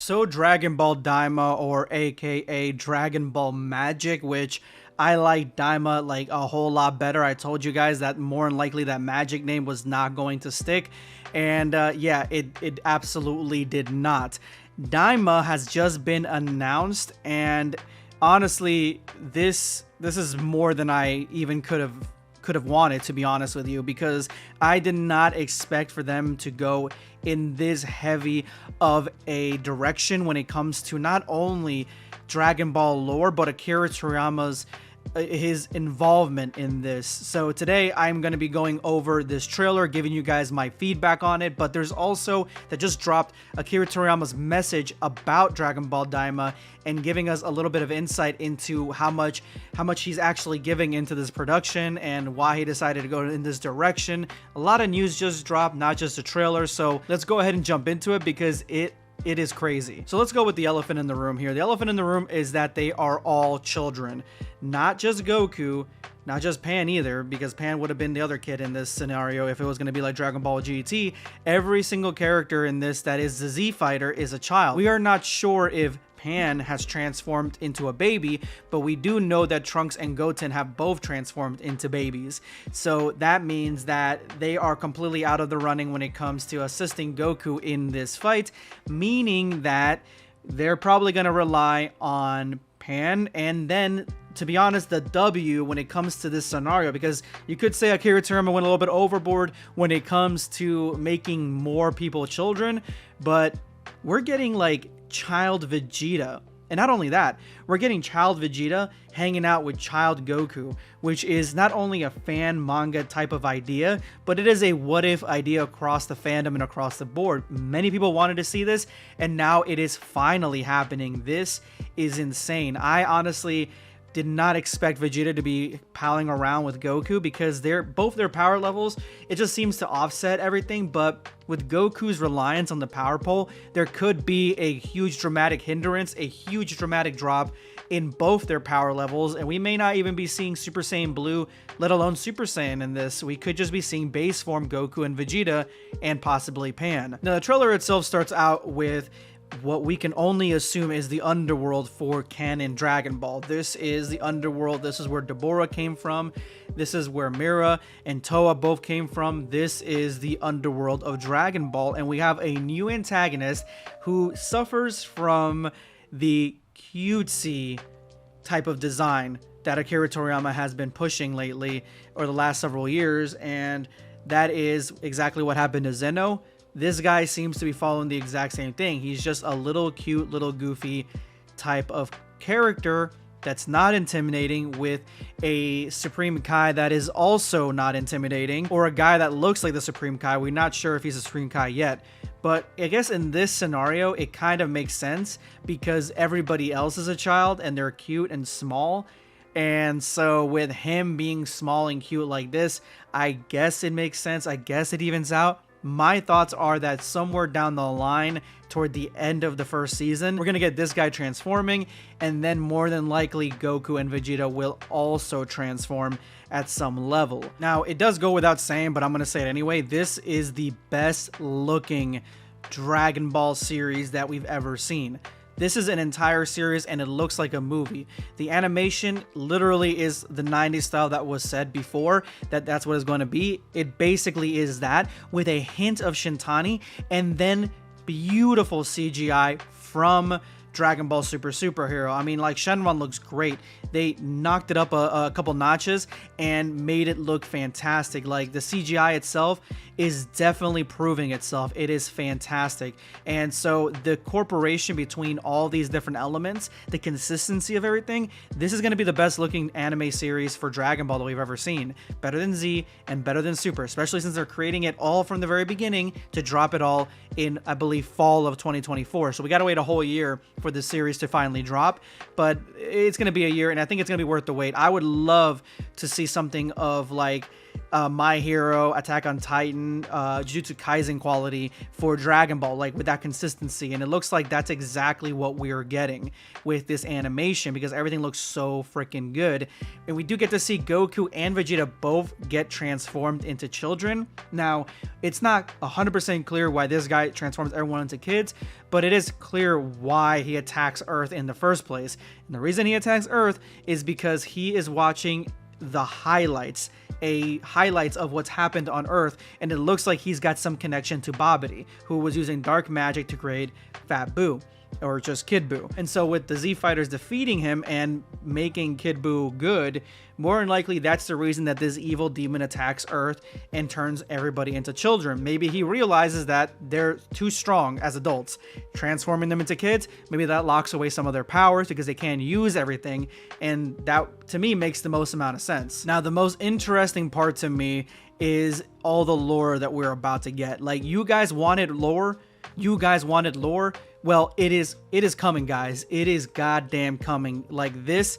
So Dragon Ball Daima, or aka Dragon Ball Magic, which I like Daima like a whole lot better. I told you guys that more than likely that Magic name was not going to stick. And yeah, it absolutely did not. Daima has just been announced, and honestly, this is more than I even could have wanted, to be honest with you, because I did not expect for them to go in this heavy of a direction when it comes to not only Dragon Ball lore, but Akira Toriyama's his involvement in this. So today I'm going to be going over this trailer, giving you guys my feedback on it, but there's also that just dropped Akira Toriyama's message about Dragon Ball Daima and giving us a little bit of insight into how much he's actually giving into this production and why he decided to go in this direction. A lot of news just dropped, not just a trailer, so let's go ahead and jump into it because it is crazy. So let's go with the elephant in the room here. The elephant in the room is that they are all children. Not just Goku, not just Pan either, because Pan would have been the other kid in this scenario if it was going to be like Dragon Ball GT. Every single character in this that is the Z Fighter is a child. We are not sure if Pan has transformed into a baby, but we do know that Trunks and Goten have both transformed into babies. So that means that they are completely out of the running when it comes to assisting Goku in this fight, meaning that they're probably going to rely on Pan, and then, to be honest, the W when it comes to this scenario, because you could say Akira Toriyama went a little bit overboard when it comes to making more people children, but we're getting like child Vegeta. And not only that, we're getting child Vegeta hanging out with child Goku, which is not only a fan manga type of idea, but it is a what if idea across the fandom and across the board. Many people wanted to see this, and now it is finally happening. This is insane. I honestly did not expect Vegeta to be palling around with Goku because both their power levels, it just seems to offset everything. But with Goku's reliance on the power pole, there could be a huge dramatic hindrance, a huge dramatic drop in both their power levels, and we may not even be seeing Super Saiyan Blue, let alone Super Saiyan in this. We could just be seeing base form Goku and Vegeta and possibly Pan. Now the trailer itself starts out with what we can only assume is the underworld for canon Dragon Ball. This is the underworld. This is where Deborah came from. This is where Mira and Toa both came from. This is the underworld of Dragon Ball, and we have a new antagonist who suffers from the cutesy type of design that Akira Toriyama has been pushing lately, or the last several years, and that is exactly what happened to Zeno. This guy seems to be following the exact same thing. He's just a little cute, little goofy type of character that's not intimidating, with a Supreme Kai that is also not intimidating, or a guy that looks like the Supreme Kai. We're not sure if he's a Supreme Kai yet, but I guess in this scenario, it kind of makes sense because everybody else is a child and they're cute and small. And so with him being small and cute like this, I guess it makes sense. I guess it evens out. My thoughts are that somewhere down the line, toward the end of the first season, we're going to get this guy transforming, and then more than likely Goku and Vegeta will also transform at some level. Now, it does go without saying, but I'm going to say it anyway, this is the best looking Dragon Ball series that we've ever seen. This is an entire series and it looks like a movie. The animation literally is the 90s style that was said before, that's what it's going to be. It basically is that, with a hint of Shintani, and then beautiful CGI from Dragon Ball Super Superhero. I mean, like, Shenron looks great. They knocked it up a couple notches and made it look fantastic. Like, the CGI itself is definitely proving itself. It is fantastic. And so the corporation between all these different elements, the consistency of everything, this is going to be the best looking anime series for Dragon Ball that we've ever seen. Better than Z and better than Super, especially since they're creating it all from the very beginning to drop it all in, I believe, fall of 2024. So we got to wait a whole year for this series to finally drop, but it's going to be a year, and I think it's going to be worth the wait. I would love to see something of like My Hero, Attack on Titan, Jujutsu Kaisen quality for Dragon Ball, like with that consistency. And it looks like that's exactly what we're getting with this animation, because everything looks so freaking good. And we do get to see Goku and Vegeta both get transformed into children. Now, it's not 100% clear why this guy transforms everyone into kids, but it is clear why he attacks Earth in the first place. And the reason he attacks Earth is because he is watching the highlights of what's happened on Earth, and it looks like he's got some connection to Babidi, who was using dark magic to create Fat Boo, or just Kid Buu. And so with the Z Fighters defeating him and making Kid Buu good, more than likely that's the reason that this evil demon attacks Earth and turns everybody into children. Maybe he realizes that they're too strong as adults. Transforming them into kids, maybe that locks away some of their powers because they can't use everything, and that to me makes the most amount of sense. Now, the most interesting part to me is all the lore that we're about to get. Like, you guys wanted lore? Well, it is coming, guys. It is goddamn coming. Like, this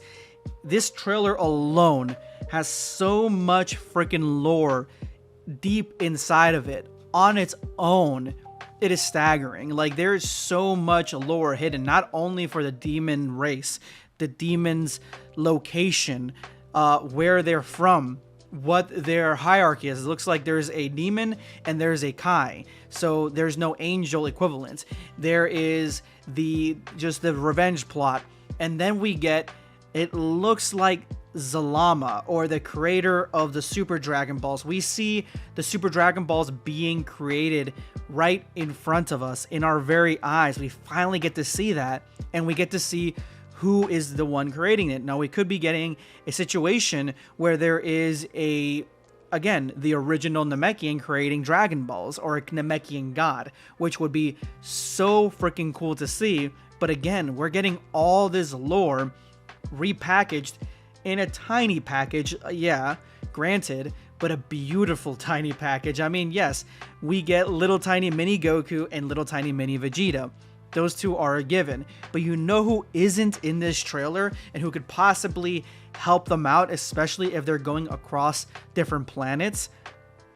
trailer alone has so much freaking lore deep inside of it on its own. It is staggering. Like, there is so much lore hidden, not only for the demon race, the demon's location, where they're from, what their hierarchy is. It looks like there's a demon and there's a Kai, so there's no angel equivalent. There is just the revenge plot, and then we get, it looks like Zalama, or the creator of the Super Dragon Balls. We see the Super Dragon Balls being created right in front of us, in our very eyes. We finally get to see that, and we get to see who is the one creating it. Now, we could be getting a situation where there is again, the original Namekian creating Dragon Balls, or a Namekian god, which would be so freaking cool to see. But again, we're getting all this lore repackaged in a tiny package, yeah, granted, but a beautiful tiny package. I mean, yes, we get little tiny mini Goku and little tiny mini Vegeta. Those two are a given, but you know who isn't in this trailer and who could possibly help them out, especially if they're going across different planets?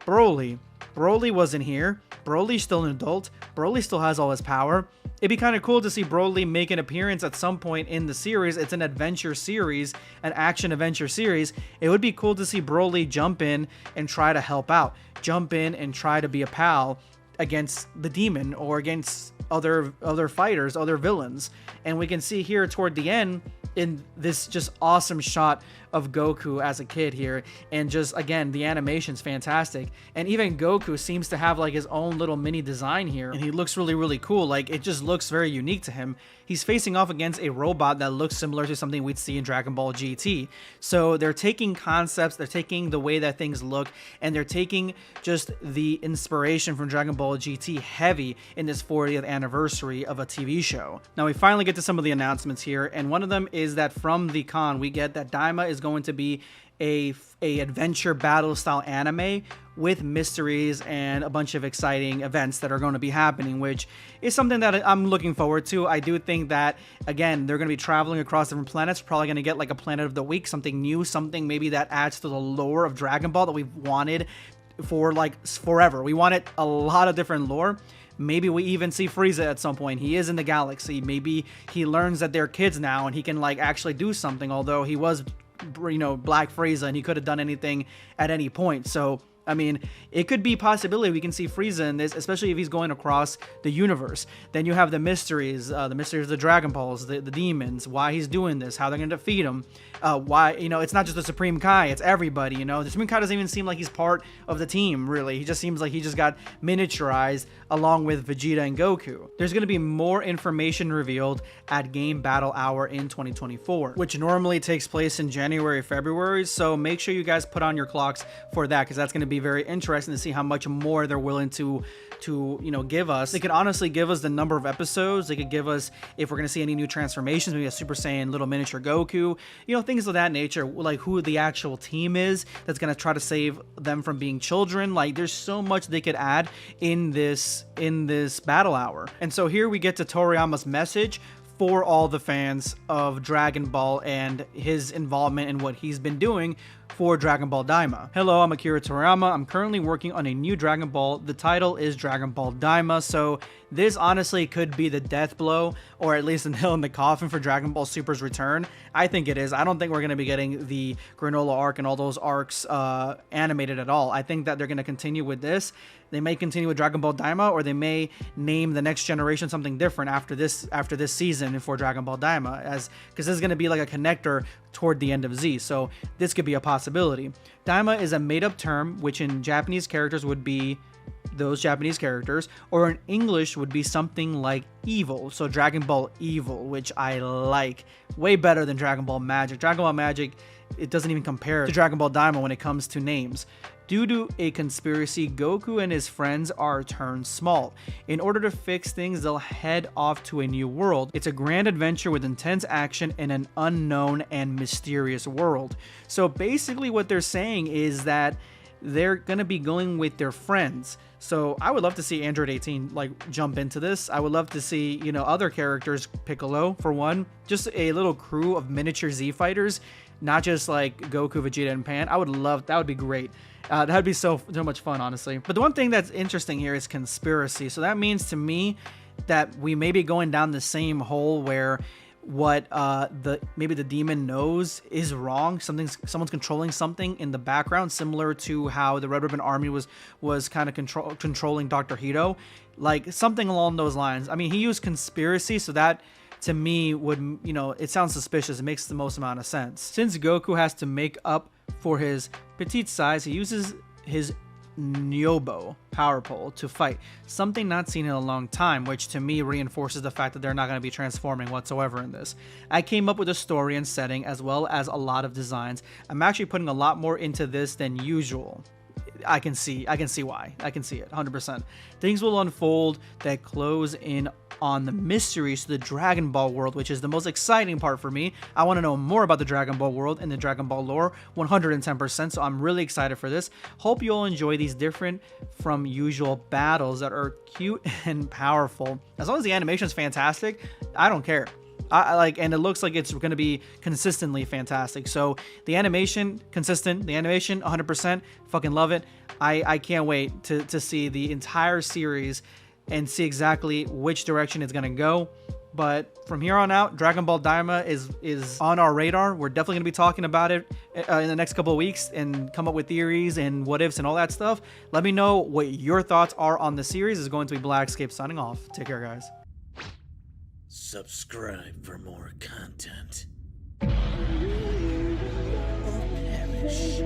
Broly. Broly wasn't here. Broly's still an adult. Broly still has all his power. It'd be kind of cool to see Broly make an appearance at some point in the series. It's an adventure series, an action adventure series. It would be cool to see Broly jump in and try to help out. Jump in and try to be a pal against the demon, or against other fighters, other villains. And we can see here toward the end, in this just awesome shot of Goku as a kid here, and just, again, the animation's fantastic. And even Goku seems to have like his own little mini design here, and he looks really, really cool. Like, it just looks very unique to him. He's facing off against a robot that looks similar to something we'd see in Dragon Ball GT. So they're taking concepts, they're taking the way that things look, and they're taking just the inspiration from Dragon Ball GT heavy in this 40th anniversary of a TV show. Now, we finally get to some of the announcements here, and one of them is that from the con, we get that Daima is going to be a adventure battle style anime with mysteries and a bunch of exciting events that are going to be happening, which is something that I'm looking forward to. I do think that, again, they're going to be traveling across different planets, probably going to get like a planet of the week, something new, something maybe that adds to the lore of Dragon Ball that we've wanted for like forever. We wanted a lot of different lore. Maybe we even see Frieza at some point. He is in the galaxy. Maybe he learns that they're kids now and he can like actually do something, although he was, you know, Black Frieza and he could have done anything at any point. So, I mean, it could be a possibility we can see Frieza in this, especially if he's going across the universe. Then you have the mysteries of the Dragon Balls, the demons, why he's doing this, how they're going to defeat him, why, you know, it's not just the Supreme Kai, it's everybody, you know. The Supreme Kai doesn't even seem like he's part of the team, really. He just seems like he just got miniaturized along with Vegeta and Goku. There's going to be more information revealed at Game Battle Hour in 2024, which normally takes place in January, February, so make sure you guys put on your clocks for that, because that's going to be very interesting to see how much more they're willing to you know, give us. They could honestly give us the number of episodes. They could give us if we're going to see any new transformations, maybe a Super Saiyan little miniature Goku, you know, things of that nature, like who the actual team is that's going to try to save them from being children. Like, there's so much they could add in this battle hour. And so here we get to Toriyama's message for all the fans of Dragon Ball and his involvement in what he's been doing for Dragon Ball Daima. Hello, I'm Akira Toriyama. I'm currently working on a new Dragon Ball. The title is Dragon Ball Daima, so this honestly could be the death blow, or at least a nail in the coffin for Dragon Ball Super's return. I think it is. I don't think we're going to be getting the Granola arc and all those arcs animated at all. I think that they're going to continue with this. They may continue with Dragon Ball Daima, or they may name the next generation something different after this season for Dragon Ball Daima, because this is going to be like a connector toward the end of Z. So this could be a possibility. Daima is a made-up term, which in Japanese characters would be those Japanese characters, or in English would be something like evil. So Dragon Ball Evil, which I like way better than Dragon Ball Magic. Dragon Ball Magic, it doesn't even compare to Dragon Ball Daima when it comes to names. Due to a conspiracy, Goku and his friends are turned small. In order to fix things, they'll head off to a new world. It's a grand adventure with intense action in an unknown and mysterious world. So basically what they're saying is that they're going to be going with their friends. So I would love to see Android 18 like jump into this. I would love to see, you know, other characters, Piccolo for one, just a little crew of miniature Z fighters, not just like Goku, Vegeta, and Pan. I would love, that would be great. That would be so much fun, honestly. But the one thing that's interesting here is conspiracy. So that means to me that we may be going down the same hole where what maybe the demon knows is wrong. Someone's controlling something in the background, similar to how the Red Ribbon Army was kind of controlling Dr. Hito, like something along those lines. I mean, he used conspiracy, so that to me would, you know, it sounds suspicious. It makes the most amount of sense. Since Goku has to make up for his petite size, he uses his Nyobo power pole to fight, something not seen in a long time, which to me reinforces the fact that they're not going to be transforming whatsoever in this. I came up with a story and setting as well as a lot of designs. I'm actually putting a lot more into this than usual. I can see why. I can see it 100%. Things will unfold that close in on the mysteries to the Dragon Ball world, which is the most exciting part for me. I want to know more about the Dragon Ball world and the Dragon Ball lore 110%, so I'm really excited for this. Hope you all enjoy these different from usual battles that are cute and powerful. As long as the animation is fantastic, I don't care. I like, and it looks like it's going to be consistently fantastic. So the animation consistent, the animation 100%, fucking love it. I can't wait to see the entire series and see exactly which direction it's going to go. But from here on out, Dragon Ball Daima is on our radar. We're definitely going to be talking about it in the next couple of weeks and come up with theories and what ifs and all that stuff. Let me know what your thoughts are on the series. This is going to be Blackscape signing off. Take care, guys. Subscribe for more content. Or perish.